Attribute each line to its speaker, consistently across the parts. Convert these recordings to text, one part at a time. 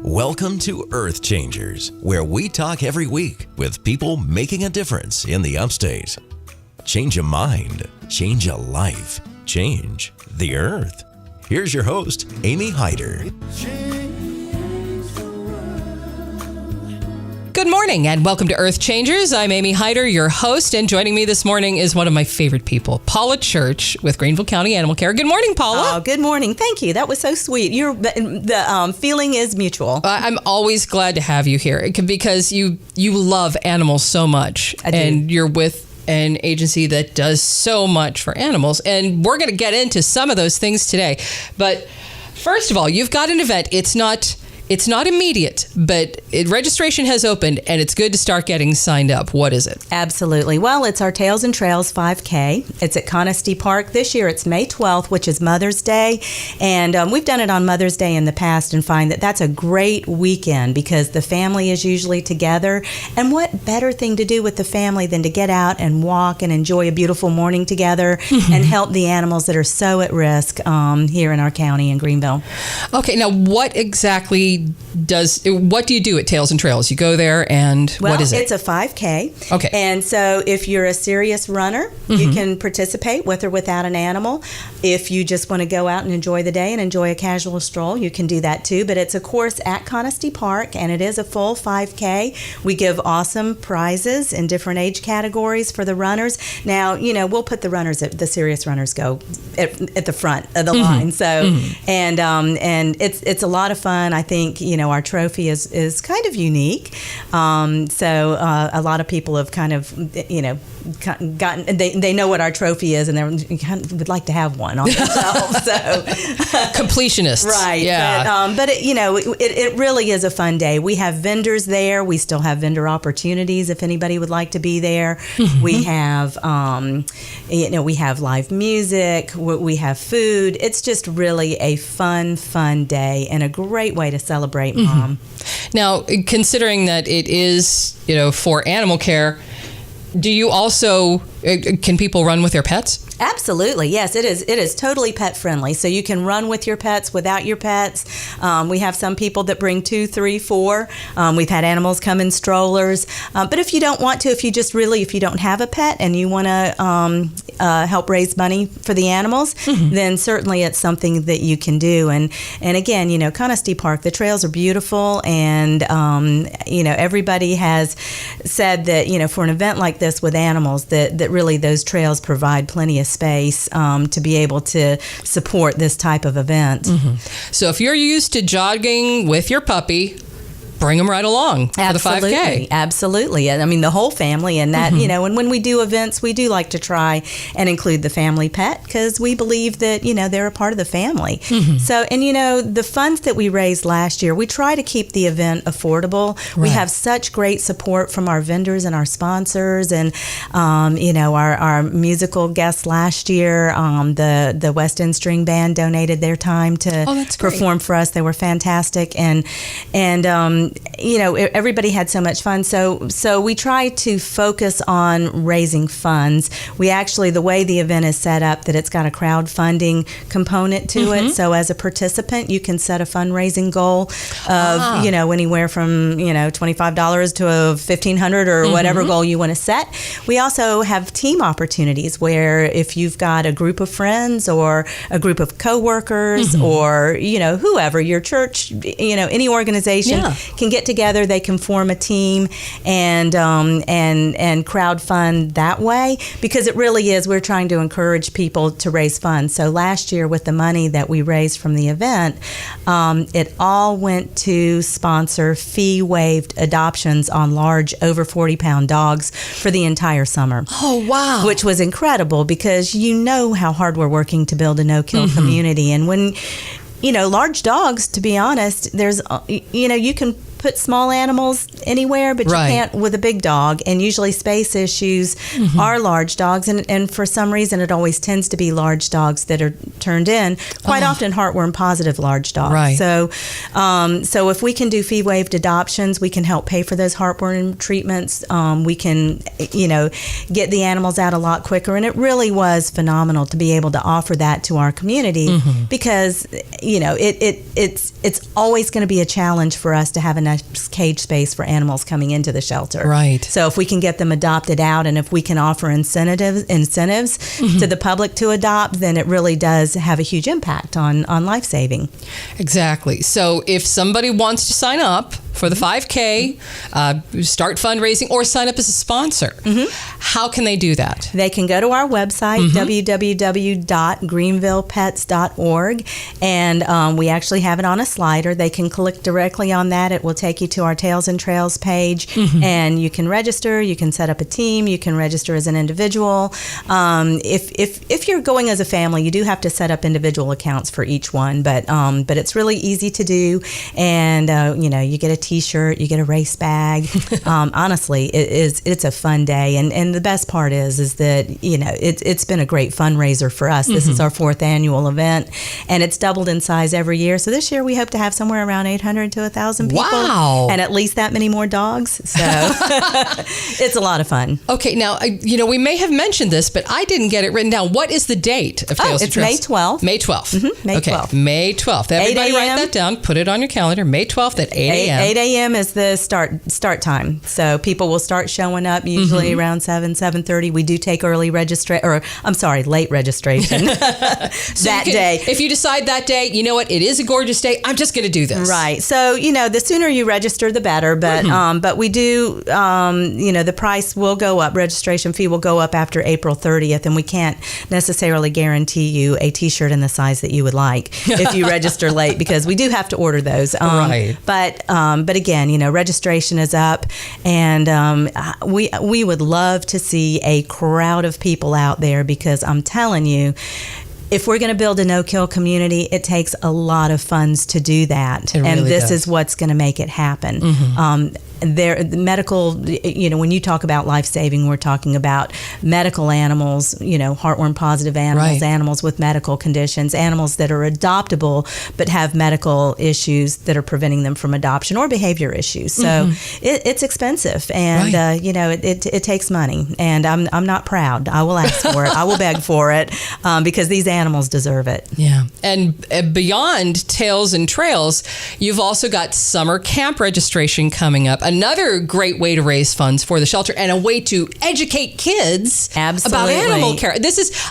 Speaker 1: Welcome to EarthChangers, where we talk every week with people making a difference in the upstate. Change a mind, change a life, change the earth. Here's your host, Amy Hyder.
Speaker 2: Good morning and welcome to EarthChangers. I'm Amy Hyder, your host, and joining me this morning is one of my favorite people, Paula Church with Greenville County Animal Care. Good morning, Paula.
Speaker 3: Oh, good morning. Thank you. That was so sweet. The feeling is mutual.
Speaker 2: I'm always glad to have you here because you love animals so much.
Speaker 3: I do.
Speaker 2: And you're with an agency that does so much for animals. And we're going to get into some of those things today. But first of all, you've got an event. It's not immediate, but registration has opened, and it's good to start getting signed up. What is it?
Speaker 3: Absolutely. Well, it's our Tails and Trails 5K. It's at Conisty Park. This year it's May 12th, which is Mother's Day. And we've done it on Mother's Day in the past and find that that's a great weekend because the family is usually together. And what better thing to do with the family than to get out and walk and enjoy a beautiful morning together and help the animals that are so at risk here in our county in Greenville.
Speaker 2: Okay, now what exactly what do you do at Tails and Trails? You go there and what is it?
Speaker 3: Well, it's a 5K.
Speaker 2: Okay.
Speaker 3: And so if you're a serious runner, you can participate with or without an animal. If you just want to go out and enjoy the day and enjoy a casual stroll, you can do that too. But it's a course at Conisty Park, and it is a full 5K. We give awesome prizes in different age categories for the runners. Now, we'll put the serious runners go at the front of the line. So, and it's a lot of fun. I think, our trophy is kind of unique. So a lot of people have kind of, gotten, they know what our trophy is, and they kind of would like to have one on themselves. So
Speaker 2: completionists. Right.
Speaker 3: Yeah. But it really is a fun day. We have vendors there. We still have vendor opportunities if anybody would like to be there. We have, we have live music. We have food. It's just really a fun day and a great way to celebrate Mom.
Speaker 2: Now, considering that it is, for animal care, do you also, can people run with their pets?
Speaker 3: Absolutely. Yes, it is. It is totally pet friendly. So you can run with your pets, without your pets. We have some people that bring 2, 3, 4. We've had animals come in strollers. But if you don't want to, if you don't have a pet and you want to help raise money for the animals, then certainly it's something that you can do. And again, Conisty Park, the trails are beautiful, and everybody has said that for an event like this with animals, that really those trails provide plenty of space to be able to support this type of event.
Speaker 2: So if you're used to jogging with your puppy, bring them right along for the 5K.
Speaker 3: Absolutely. I mean, the whole family, and that, and when we do events, we do like to try and include the family pet because we believe that, they're a part of the family. So, and the funds that we raised last year, we try to keep the event affordable. Right. We have such great support from our vendors and our sponsors, and, our musical guests last year, the West End String Band donated their time to perform for us. They were fantastic. And everybody had so much fun. So we try to focus on raising funds. We actually, the way the event is set up, that it's got a crowdfunding component to it. So as a participant, you can set a fundraising goal of, anywhere from, $25 to $1,500 or whatever goal you want to set. We also have team opportunities where if you've got a group of friends or a group of coworkers or, whoever, your church, any organization can get together. They can form a team and crowdfund that way, because it really is, we're trying to encourage people to raise funds. So last year, with the money that we raised from the event, it all went to sponsor fee-waived adoptions on large over 40-pound dogs for the entire summer.
Speaker 2: Oh, wow.
Speaker 3: Which was incredible because how hard we're working to build a no-kill community. And when large dogs, to be honest, there's, you can put small animals anywhere, but you can't with a big dog. And usually space issues are large dogs. And for some reason, it always tends to be large dogs that are turned in, quite often heartworm positive large dogs.
Speaker 2: Right.
Speaker 3: So if we can do fee waived adoptions, we can help pay for those heartworm treatments. We can, get the animals out a lot quicker. And it really was phenomenal to be able to offer that to our community because, it's always going to be a challenge for us to have enough cage space for animals coming into the shelter.
Speaker 2: Right.
Speaker 3: So if we can get them adopted out and if we can offer incentives to the public to adopt, then it really does have a huge impact on life saving.
Speaker 2: Exactly. So if somebody wants to sign up for the 5K, start fundraising, or sign up as a sponsor, how can they do that?
Speaker 3: They can go to our website, www.greenvillepets.org, and we actually have it on a slider. They can click directly on that. It will take you to our Tails and Trails page, and you can register. You can set up a team. You can register as an individual. If you're going as a family, you do have to set up individual accounts for each one, but it's really easy to do, and you get a T-shirt, you get a race bag. Honestly, it's a fun day, and the best part is that it's been a great fundraiser for us. This is our 4th annual event, and it's doubled in size every year. So this year we hope to have somewhere around 800 to 1,000 people, and at least that many more dogs. So it's a lot of fun.
Speaker 2: Okay, now we may have mentioned this, but I didn't get it written down. What is the date of Tails and Trails?
Speaker 3: May 12th.
Speaker 2: May 12th.
Speaker 3: May 12th.
Speaker 2: May 12th. Everybody write that down. Put it on your calendar. May 12th at 8 a.m.
Speaker 3: 8 a.m. is the start time. So people will start showing up usually around 7:30. We do take late registration that day.
Speaker 2: If you decide that day, you know what, it is a gorgeous day, I'm just going to do this.
Speaker 3: Right. So, the sooner you register, the better. But we do, the price will go up. Registration fee will go up after April 30th, and we can't necessarily guarantee you a T-shirt in the size that you would like if you register late, because we do have to order those.
Speaker 2: Right.
Speaker 3: But again, registration is up, and we would love to see a crowd of people out there, because I'm telling you, if we're going to build a no-kill community, it takes a lot of funds to do that.
Speaker 2: It really
Speaker 3: and this
Speaker 2: does.
Speaker 3: is what's going to make it happen. The medical, when you talk about life-saving, we're talking about medical animals, heartworm positive animals,
Speaker 2: Right.
Speaker 3: animals with medical conditions, animals that are adoptable but have medical issues that are preventing them from adoption, or behavior issues. So it's expensive, and
Speaker 2: Right.
Speaker 3: it takes money, and I'm not proud. I will ask for it. I will beg for it, because these animals deserve it.
Speaker 2: Yeah. And beyond Tails and Trails, you've also got summer camp registration coming up. Another great way to raise funds for the shelter, and a way to educate kids about animal care.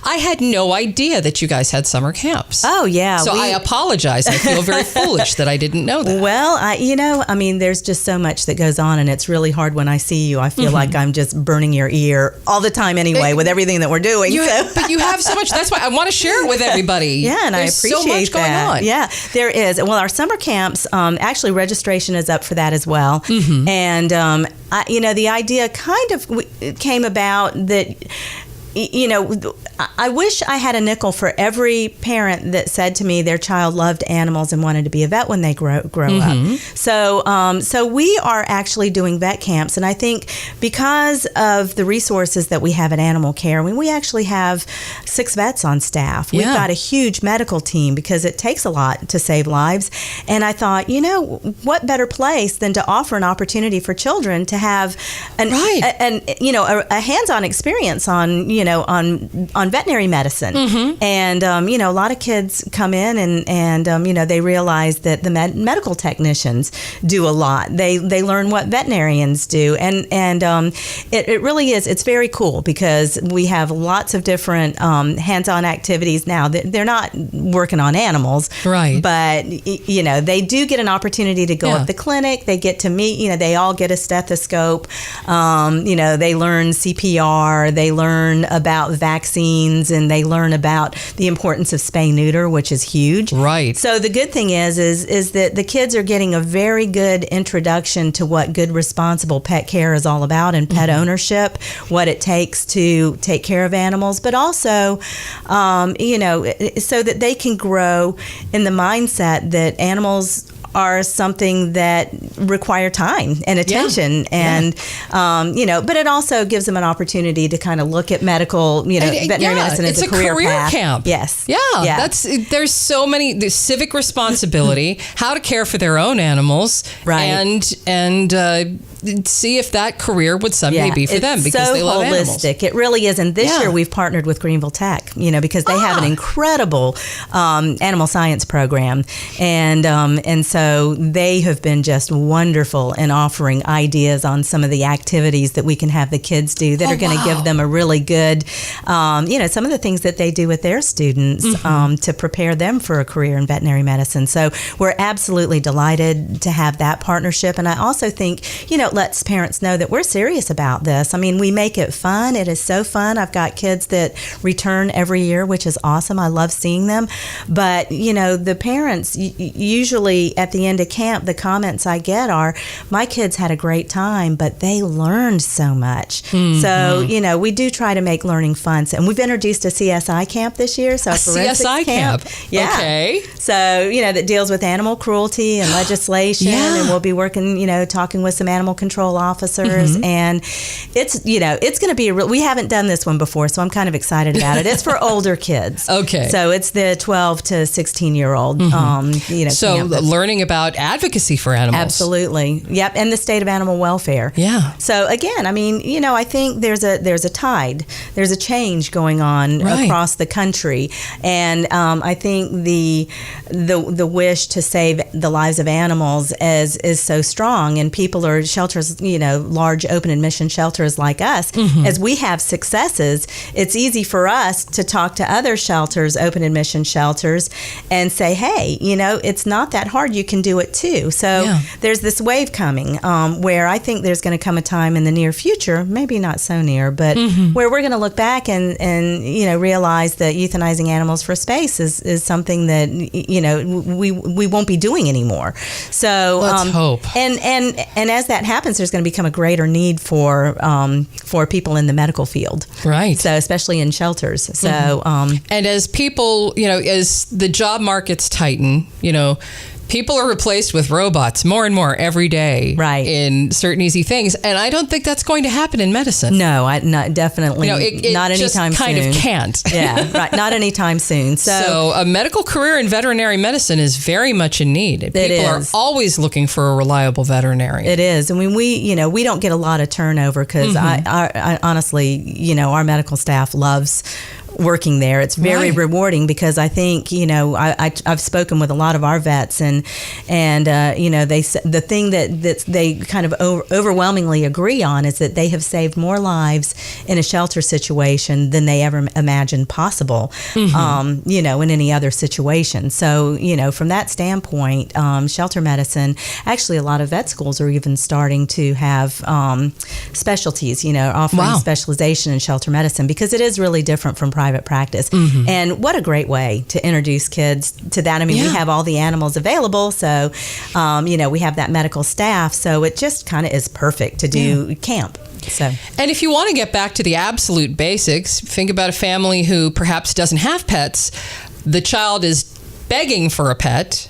Speaker 2: I had no idea that you guys had summer camps.
Speaker 3: Oh, yeah.
Speaker 2: So I apologize. I feel very foolish that I didn't know that.
Speaker 3: Well, there's just so much that goes on, and it's really hard when I see you. I feel like I'm just burning your ear all the time anyway, with everything that we're doing.
Speaker 2: But you have so much. That's why I want to share it with everybody.
Speaker 3: Yeah, and
Speaker 2: There's
Speaker 3: I appreciate
Speaker 2: so much
Speaker 3: that.
Speaker 2: going on.
Speaker 3: Yeah, there is. Well, our summer camps, actually registration is up for that as well. And, the idea kind of came about that, I wish I had a nickel for every parent that said to me their child loved animals and wanted to be a vet when they grow up. So we are actually doing vet camps, and I think because of the resources that we have at Animal Care, we actually have 6 vets on staff. We've got a huge medical team, because it takes a lot to save lives. And I thought, what better place than to offer an opportunity for children to have a hands-on experience on veterinary medicine. And, a lot of kids come in and they realize that the medical technicians do a lot. They learn what veterinarians do. And it really is. It's very cool, because we have lots of different hands-on activities now. They're not working on animals.
Speaker 2: Right.
Speaker 3: But, they do get an opportunity to go up the clinic. They get to meet, they all get a stethoscope. They learn CPR. They learn about vaccines, and they learn about the importance of spay-neuter, which is huge.
Speaker 2: Right.
Speaker 3: So the good thing is that the kids are getting a very good introduction to what good, responsible pet care is all about, and pet ownership, what it takes to take care of animals, but also, so that they can grow in the mindset that animals are something that require time and attention, and but it also gives them an opportunity to kind of look at medical, veterinary medicine as
Speaker 2: it's
Speaker 3: a career path.
Speaker 2: camp.
Speaker 3: Yes.
Speaker 2: Yeah. There's so many, the civic responsibility, how to care for their own animals,
Speaker 3: right,
Speaker 2: and see if that career would someday be for them, because
Speaker 3: so
Speaker 2: they love
Speaker 3: holistic.
Speaker 2: animals.
Speaker 3: It really is. And this year we've partnered with Greenville Tech, because they have an incredible animal science program, and so they have been just wonderful in offering ideas on some of the activities that we can have the kids do that are going to give them a really good, some of the things that they do with their students to prepare them for a career in veterinary medicine. So we're absolutely delighted to have that partnership. And I also think, it lets parents know that we're serious about this. I mean, we make it fun. It is so fun. I've got kids that return every year, which is awesome. I love seeing them. But, the parents, usually at the end of camp, the comments I get are, my kids had a great time, but they learned so much. So, we do try to make learning fun. And we've introduced a CSI camp this year. So a
Speaker 2: CSI camp.
Speaker 3: Yeah.
Speaker 2: Okay.
Speaker 3: So, that deals with animal cruelty and legislation. And we'll be working, talking with some animal control officers. And it's, it's going to be we haven't done this one before, so I'm kind of excited about it. It's for older kids.
Speaker 2: Okay.
Speaker 3: So it's the 12 to 16-year-old,
Speaker 2: So
Speaker 3: camp.
Speaker 2: Learning about advocacy for animals.
Speaker 3: Absolutely. Yep. And the state of animal welfare.
Speaker 2: Yeah.
Speaker 3: So again, I mean, I think there's a tide, there's a change going on across the country. And I think the wish to save the lives of animals is so strong, and people are shelters, large open admission shelters like us, as we have successes, it's easy for us to talk to other shelters, open admission shelters, and say, hey, it's not that hard. You can do it too. So there's this wave coming where I think there's going to come a time in the near future, maybe not so near, but where we're going to look back and realize that euthanizing animals for space is something that, we won't be doing anymore. So
Speaker 2: let's hope.
Speaker 3: And as that happens, there's going to become a greater need for people in the medical field.
Speaker 2: Right.
Speaker 3: So especially in shelters. So
Speaker 2: and as people, as the job markets tighten, people are replaced with robots more and more every day,
Speaker 3: right,
Speaker 2: in certain easy things, and I don't think that's going to happen in medicine.
Speaker 3: No, definitely
Speaker 2: it
Speaker 3: not
Speaker 2: just
Speaker 3: anytime soon.
Speaker 2: Kind of can't.
Speaker 3: Yeah, right. Not anytime soon.
Speaker 2: So a medical career in veterinary medicine is very much in need. People are always looking for a reliable veterinarian.
Speaker 3: It is. I mean, we don't get a lot of turnover because I honestly, our medical staff loves working there. It's very rewarding because I think, I've spoken with a lot of our vets and they the thing that they kind of overwhelmingly agree on is that they have saved more lives in a shelter situation than they ever imagined possible, in any other situation. So, from that standpoint, shelter medicine, actually a lot of vet schools are even starting to have specialties, offering specialization in shelter medicine because it is really different from private practice. And what a great way to introduce kids to that. I mean, we have all the animals available, so we have that medical staff, so it just kind of is perfect to do camp. So.
Speaker 2: And if you want to get back to the absolute basics, think about a family who perhaps doesn't have pets. The child is begging for a pet.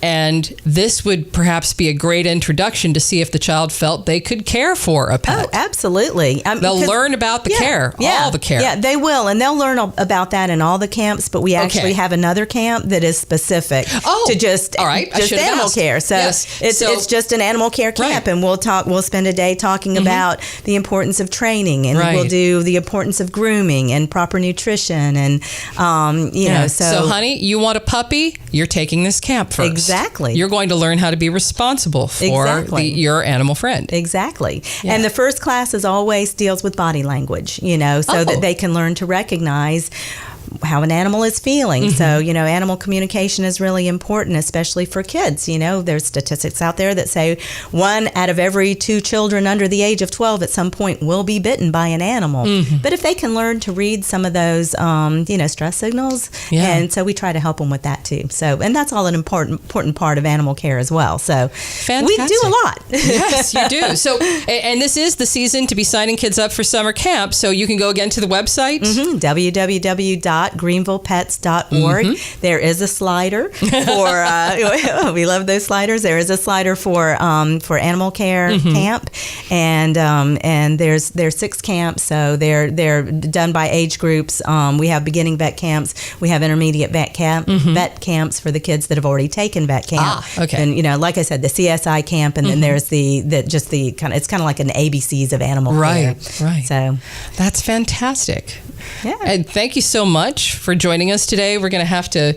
Speaker 2: And this would perhaps be a great introduction to see if the child felt they could care for a pet.
Speaker 3: Oh, absolutely.
Speaker 2: They'll learn about the care, all the care.
Speaker 3: Yeah, they will. And they'll learn about that in all the camps. But we actually have another camp that is specific to just animal care. So it's just an animal care camp. And we'll spend a day talking about the importance of training. And we'll do the importance of grooming and proper nutrition. And, So,
Speaker 2: honey, you want a puppy? You're taking this camp first.
Speaker 3: Exactly.
Speaker 2: You're going to learn how to be responsible for your animal friend.
Speaker 3: Exactly. Yeah. And the first class always deals with body language, so that they can learn to recognize how an animal is feeling. So, animal communication is really important, especially for kids. There's statistics out there that say 1 out of every 2 children under the age of 12 at some point will be bitten by an animal. But if they can learn to read some of those, stress signals, and so we try to help them with that too. So, and that's all an important part of animal care as well. So,
Speaker 2: fantastic.
Speaker 3: We do a lot.
Speaker 2: Yes, you do. So, and this is the season to be signing kids up for summer camp. So you can go again to the website.
Speaker 3: www.greenvillepets.org. There is a slider for, we love those sliders. There is a slider for animal care camp, and there's 6 camps, so they're done by age groups. We have beginning vet camps, we have intermediate vet camps for the kids that have already taken vet camp.
Speaker 2: Okay.
Speaker 3: And like I said, the CSI camp, and then there's it's kind of like an ABCs of animal care.
Speaker 2: Right.
Speaker 3: So
Speaker 2: that's fantastic.
Speaker 3: Yeah.
Speaker 2: And thank you so much for joining us today. We're going to have to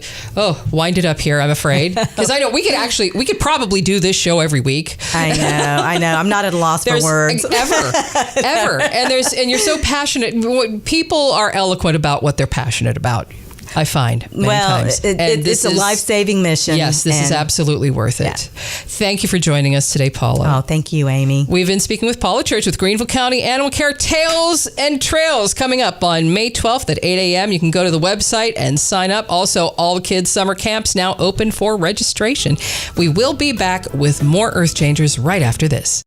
Speaker 2: wind it up here, I'm afraid, because I know we could probably do this show every week.
Speaker 3: I know. I'm not at a loss for words.
Speaker 2: Ever. And you're so passionate. People are eloquent about what they're passionate about, I find many times.
Speaker 3: It's a life-saving mission.
Speaker 2: Yes, this is absolutely worth it. Thank you for joining us today, Paula.
Speaker 3: Oh, thank you, Amy.
Speaker 2: We've been speaking with Paula Church with Greenville County Animal Care. Tales and Trails coming up on May 12th at 8 a.m. You can go to the website and sign up. Also, all kids summer camps now open for registration. We will be back with more EarthChangers right after this.